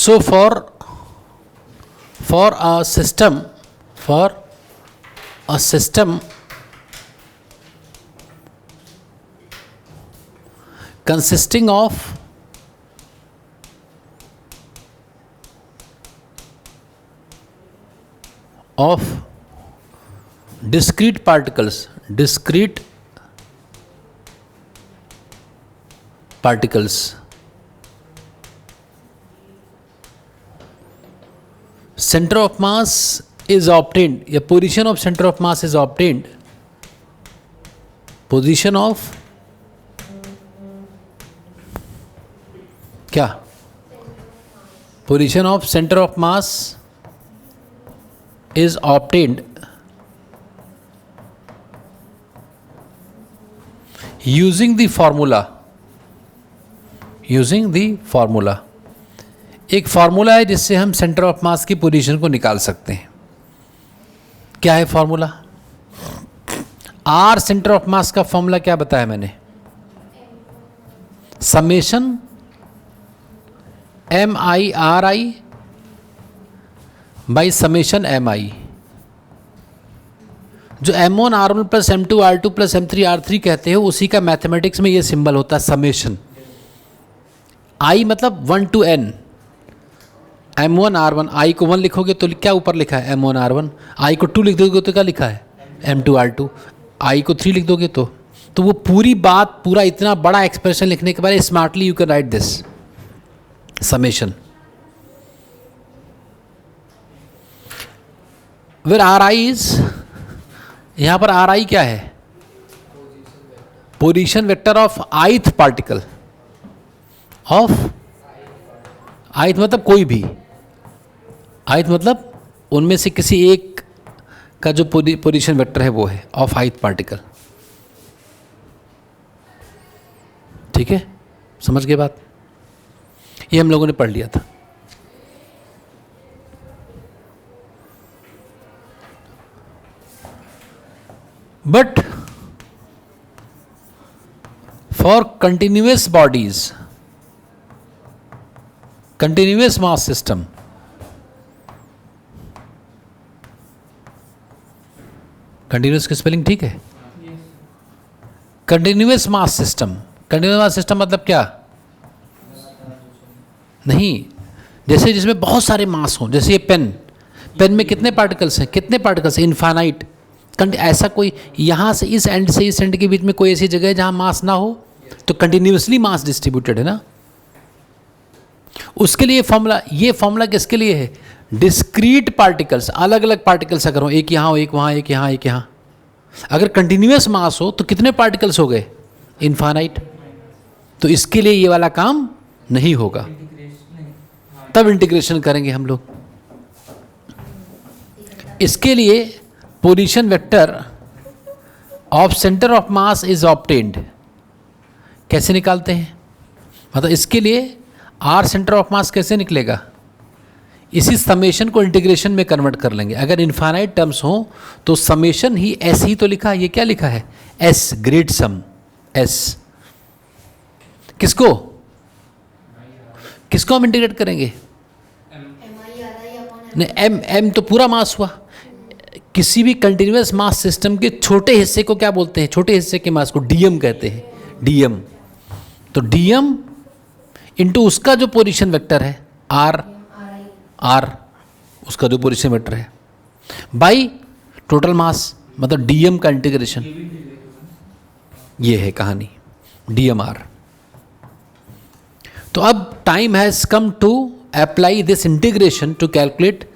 So for a system consisting of discrete particles, center of mass is obtained, या position of center of mass is obtained, position of क्या, position of center of mass is obtained using the formula, एक formula है जिससे हम centre of मास की position को निकाल सकते हैं. क्या है formula? R center of mass का फॉर्मूला क्या बताया मैंने? Summation M I R I by summation M I. जो M1 R1 plus M2 R2 plus M3 R3 कहते हो, उसी का मैथमेटिक्स में ये सिंबल होता है समेशन. I मतलब 1 to n. M1 R1, I को 1 लिखोगे तो क्या ऊपर लिखा है? M1 R1. I को 2 लिख दोगे तो क्या लिखा है? M2 R2. I को 3 लिख दोगे तो वो पूरी बात, पूरा इतना बड़ा एक्सप्रेशन लिखने के बाद smartly you can write this summation. Where RI is, यहां पर RI क्या है? Position vector of ith particle, of ith मतलब कोई भी, ith मतलब उनमें से किसी एक का जो पोजीशन वेक्टर है वो है ऑफ ith पार्टिकल. ठीक है, समझ गए बात? ये हम लोगों ने पढ़ लिया था. But for continuous bodies, continuous mass system, continuous की स्पेलिंग ठीक है? Continuous mass system, continuous mass system मतलब क्या? नहीं, जैसे जिसमें बहुत सारे मास हों, जैसे ये पेन में कितने पार्टिकल्स हैं? इनफाइनाइट. ऐसा कोई यहाँ से इस एंड के बीच में कोई ऐसी जगह है जहाँ मास ना हो? तो कंटिन्यूसली मास डिस्ट्रीब्यूटेड है ना. उसके लिए ये फॉर्मूला किसके लिए है? डिस्क्रीट पार्टिकल्स, अलग अलग पार्टिकल्स अगर हो, एक यहाँ हो, एक वहाँ, एक यहाँ, एक यहाँ. अगर कंटिन्यूस मास हो तो कितने पार्टिकल्स हो गए? इनफाइनाइट. तो इसके लिए ये वाला काम नहीं होगा, तब इंटीग्रेशन करेंगे हम लोग. इसके लिए position vector of centre of mass is obtained. कैसे निकालते हैं? मतलब इसके लिए आर सेंटर ऑफ मास कैसे निकलेगा? इसी समेशन को इंटीग्रेशन में कन्वर्ट कर लेंगे. अगर इनफाइनाइट टर्म्स हो तो समेशन ही एस ही तो लिखा है. ये क्या लिखा है? एस, ग्रेड सम एस. किसको हम इंटीग्रेट करेंगे? नहीं, एम तो पूरा मास हुआ. किसी भी कंटिन्यूस मास सिस्टम के छोटे हिस्से को क्या बोलते हैं? छोटे हिस्से के मास को डीएम कहते हैं. डीएम. तो डीएम इंटू उसका जो पोजीशन वेक्टर है आर, उसका जो पोजीशन वेक्टर है, बाई टोटल मास, मतलब डीएम का इंटीग्रेशन. ये है कहानी डीएम आर. तो अब time has come to apply this integration to calculate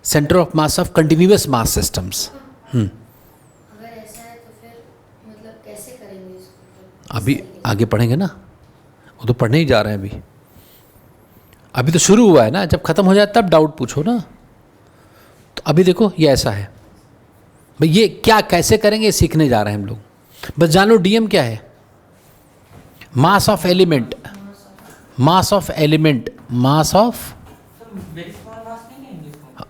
centre of mass of continuous mass systems. अगर ऐसा है तो फिर मतलब कैसे करेंगे इसको? अभी आगे पढ़ेंगे ना, वो तो पढ़ने ही जा रहे हैं. अभी तो शुरू हुआ है ना, जब खत्म हो जाए तब डाउट पूछो ना. तो अभी देखो ये ऐसा है भाई, ये क्या कैसे करेंगे सीखने जा रहे हैं हम लोग. बस जान लो डीएम क्या है? Mass of element.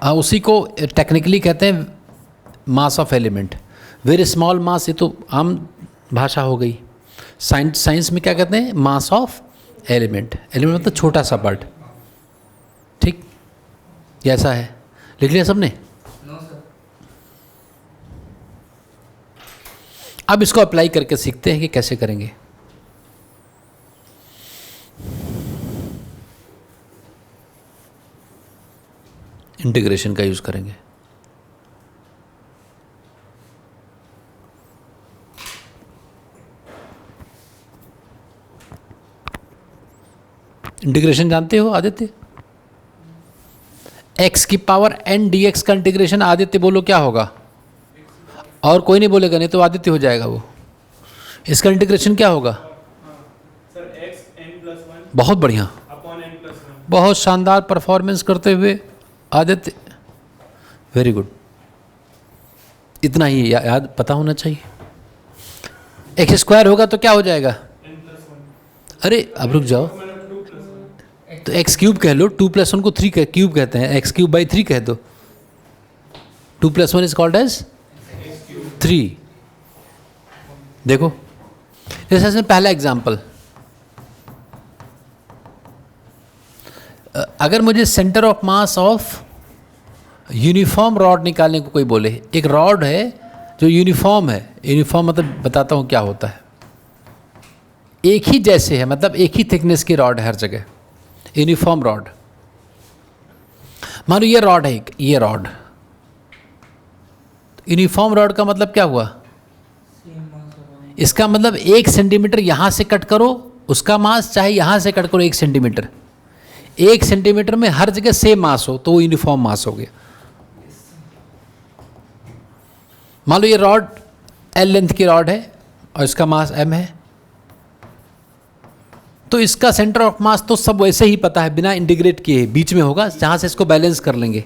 उसी को टेक्निकली कहते हैं mass of element. Very small mass, ये तो आम भाषा हो गई. साइंस में क्या कहते हैं? Mass of element. एलिमेंट मतलब छोटा सा पार्ट. ठीक, ये ऐसा है, लिख लिया सबने? No sir. अब इसको अप्लाई करके सीखते हैं कि कैसे करेंगे। इंटीग्रेशन का यूज करेंगे। इंटीग्रेशन जानते हो आदित्य? x की पावर n dx का इंटीग्रेशन आदित्य बोलो क्या होगा? और कोई नहीं बोलेगा, नहीं तो आदित्य हो जाएगा वो। इसका इंटीग्रेशन क्या होगा? सर x n+1 बहुत बढ़िया, अपॉन n+1। बहुत शानदार परफॉर्मेंस करते हुए आदित्य, वेरी गुड। इतना ही याद पता होना चाहिए। एक्स स्क्वायर होगा तो क्या हो जाएगा? n+1 अरे अब रुक जाओ, मतलब 2+1। तो एक्स क्यूब कह लो, 2+1 को 3 क्यूब कहते हैं, एक्स क्यूब बाई 3 कह दो। 2+1 इज कॉल्ड एज 3। देखो जैसे पहला एग्जाम्पल, अगर मुझे centre of mass of uniform rod निकालने को कोई बोले, एक रॉड है जो यूनिफॉर्म है, यूनिफॉर्म मतलब बताता हूँ क्या होता है, एक ही जैसे है, मतलब एक ही थिकनेस की रॉड है हर जगह, यूनिफॉर्म रॉड। मानो ये रॉड है, ये रॉड, यूनिफॉर्म रॉड का मतलब क्या हुआ? इसका मतलब 1 सेंटीमीटर यहाँ से कट करो, उसका मास चाहे यहाँ से कट करो 1 सेंटीमीटर, 1 सेंटीमीटर में हर जगह सेम मास हो तो वो यूनिफॉर्म मास हो गया। मान लो ये रॉड L लेंथ की रॉड है और इसका मास m है, तो इसका सेंटर ऑफ मास तो सब वैसे ही पता है, बिना इंटीग्रेट किए बीच में होगा, जहाँ से इसको बैलेंस कर लेंगे।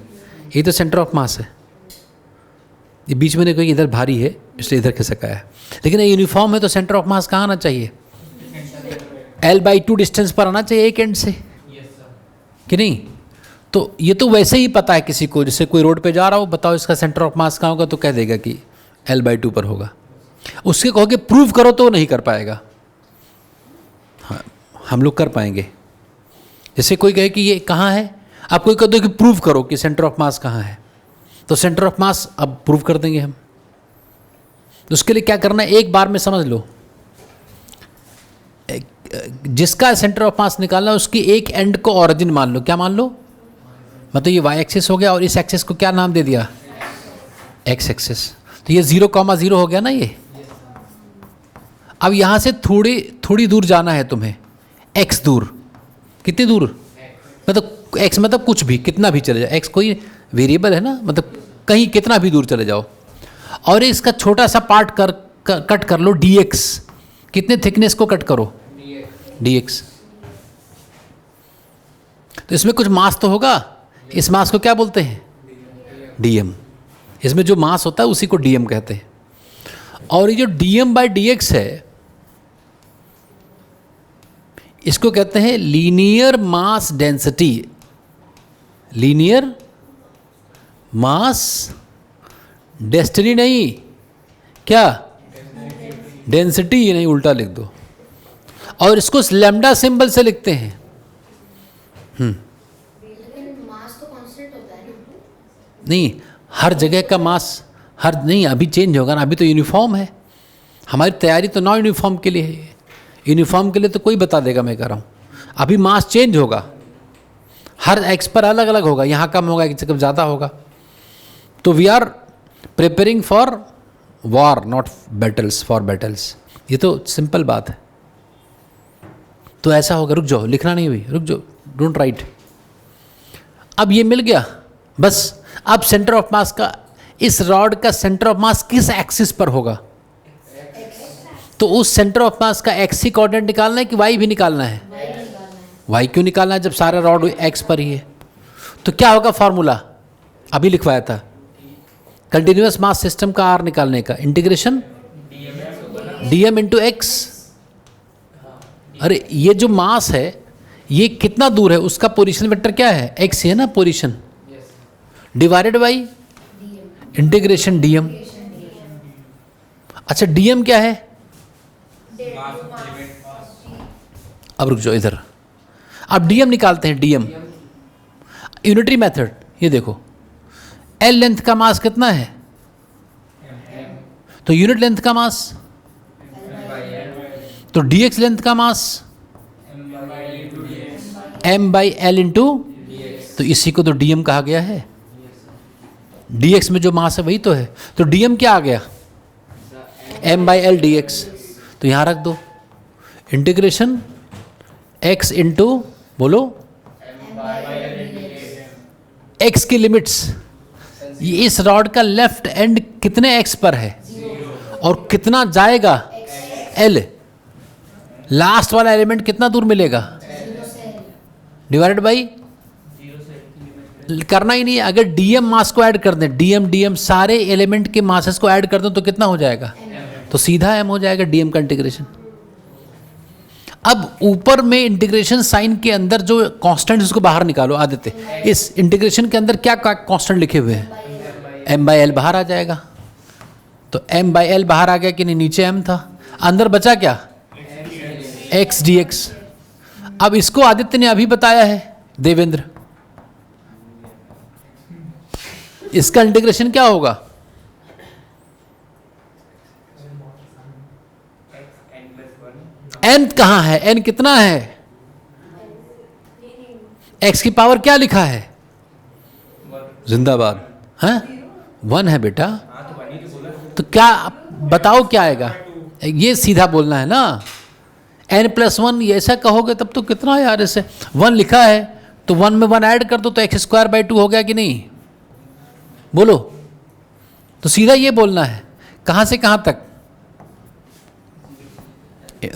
ये तो सेंटर ऑफ मास है, ये बीच में नहीं, कोई इधर भारी है इसलिए इधर खिसका है, लेकिन ये यूनिफॉर्म है तो सेंटर ऑफ मास कहाँ आना चाहिए? L/2 डिस्टेंस पर आना चाहिए एक एंड से, कि नहीं? तो ये तो वैसे ही पता है किसी को, जैसे कोई रोड पे जा रहा हो, बताओ इसका सेंटर ऑफ मास कहाँ होगा, तो कह देगा कि L/2 पर होगा। उसके कहोगे प्रूव करो तो वो नहीं कर पाएगा, हाँ हम लोग कर पाएंगे। जैसे कोई कहे कि ये कहाँ है, आप कोई कह दो कि प्रूव करो कि सेंटर ऑफ मास कहाँ है, तो सेंटर ऑफ मास अब प्रूव कर देंगे हम। तो उसके लिए क्या करना है, एक बार में समझ लो, जिसका सेंटर ऑफ मास निकालना है उसकी एक एंड को ऑरिजिन मान लो। क्या मान लो? मतलब ये y एक्सिस हो गया और इस एक्सिस को क्या नाम दे दिया? x axis. तो ये 0,0 हो गया ना ये। अब यहाँ से थोड़ी दूर जाना है तुम्हें, x दूर। कितनी दूर? मतलब x मतलब कुछ भी, कितना भी चले जाओ, x कोई वेरिएबल है ना, मतलब कहीं कितना भी दूर चले जाओ, और इसका छोटा सा पार्ट कट कर लो dx। कितने थिकनेस को कट करो? dx। तो इसमें कुछ मास तो होगा, इस मास को क्या बोलते हैं? dm। इसमें जो मास होता है उसी को dm कहते हैं। और ये जो dm/dx है, इसको कहते हैं लीनियर मास डेंसिटी। लीनियर मास डेस्टिनी नहीं, क्या? डेंसिटी, ये नहीं, उल्टा लिख दो। और इसको लैम्डा सिंबल से लिखते हैं। लेकिन मास तो कांस्टेंट होता है ना? नहीं, हर जगह का मास हर नहीं, अभी चेंज होगा ना, अभी तो यूनिफॉर्म है। हमारी तैयारी तो नॉन यूनिफॉर्म के लिए है, यूनिफॉर्म के लिए तो कोई बता देगा, मैं कह रहा हूँ। अभी मास चेंज होगा, हर एक्स पर अलग अलग होगा, यहाँ कम होगा, एक जगह ज़्यादा होगा। तो we are preparing for war, not battles, for battles. ये तो सिंपल बात है। तो ऐसा होगा, रुक जाओ, लिखना नहीं हुई, रुक जाओ, डोंट राइट। अब ये मिल गया बस। अब सेंटर ऑफ मास का, इस रॉड का सेंटर ऑफ मास किस एक्सिस पर होगा? तो उस सेंटर ऑफ मास का एक्स ही कोऑर्डिनेट निकालना है कि वाई भी निकालना है? वाई क्यों निकालना है जब सारा रॉड एक्स पर ही है? तो क्या होगा फॉर्मूला? अभी लिखवाया था, कंटिन्यूअस मास सिस्टम का आर निकालने का, इंटीग्रेशन dm इंटू एक्स। अरे ये जो मास है ये कितना दूर है, उसका पोजीशन वेक्टर क्या है? x है ना position, divided by integration dm। अच्छा dm क्या है? अब रुक जाओ इधर, अब dm निकालते हैं। dm यूनिटरी मेथड, ये देखो, एल लेंथ का मास कितना है, तो यूनिट लेंथ का मास, तो dx लेंथ का मास m बाई एल इंटू, तो इसी को तो dm कहा गया है। dx में जो मास है वही तो है, तो dm क्या आ गया, m by L D x. तो यहाँ रख दो, इंटीग्रेशन x इंटू, बोलो x की लिमिट्स, ये इस रॉड का लेफ्ट एंड कितने x पर है और कितना जाएगा l, लास्ट वाला एलिमेंट कितना दूर मिलेगा, डिवाइडेड बाई, करना ही नहीं है। अगर dm मास को ऐड कर दें, dm सारे एलिमेंट के मासेस को ऐड कर दें तो कितना हो जाएगा, तो सीधा m हो जाएगा dm का इंटीग्रेशन। अब ऊपर में इंटीग्रेशन साइन के अंदर जो कांस्टेंट उसको बाहर निकालो आदित्य, इस इंटीग्रेशन के अंदर क्या कांस्टेंट लिखे हुए हैं, m बाई एल बाहर आ जाएगा। तो m बाई एल बाहर आ गया कि नहीं, नीचे m था, अंदर बचा क्या, x dx। अब इसको आदित्य ने अभी बताया है, देवेंद्र, इसका इंटीग्रेशन क्या होगा, n कहाँ है, n कितना है, x की पावर क्या लिखा है, जिंदाबाद, हैं 1 है बेटा, तो क्या बताओ क्या आएगा, ये सीधा बोलना है ना, n+1, ये ऐसा कहोगे तब तो कितना यार, इसे 1 लिखा है तो 1 में 1 ऐड कर दो तो x² हो गया कि नहीं, बोलो। तो सीधा ये बोलना है, कहाँ से कहाँ तक,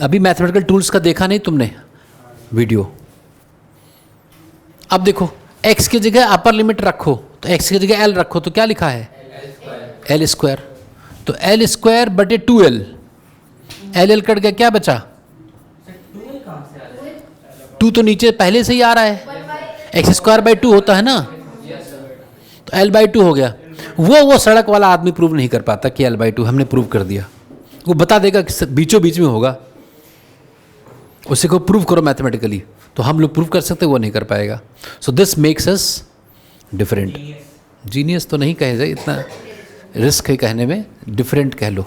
अभी मैथमेटिकल टूल्स का देखा नहीं तुमने वीडियो। अब देखो, x की जगह अपर लिमिट रखो, तो x की जगह l रखो, तो क्या लिखा है, l², तो l² बटे 2l, l कट गया, क्या बचा, 2 तो नीचे पहले से ही आ रहा है, x²/2 होता है ना, तो l/2 हो गया। वो सड़क वाला आदमी प्रूव नहीं कर पाता कि l/2, हमने प्रूव कर दिया, वो बता देगा कि बीचों बीच में होगा, उसे को प्रूव करो मैथमेटिकली, तो हम लोग प्रूव कर सकते, वो नहीं कर पाएगा। So this makes us different, genius तो नहीं कहे जाए, इतना रिस्क है कहने में, डिफरेंट कह लो।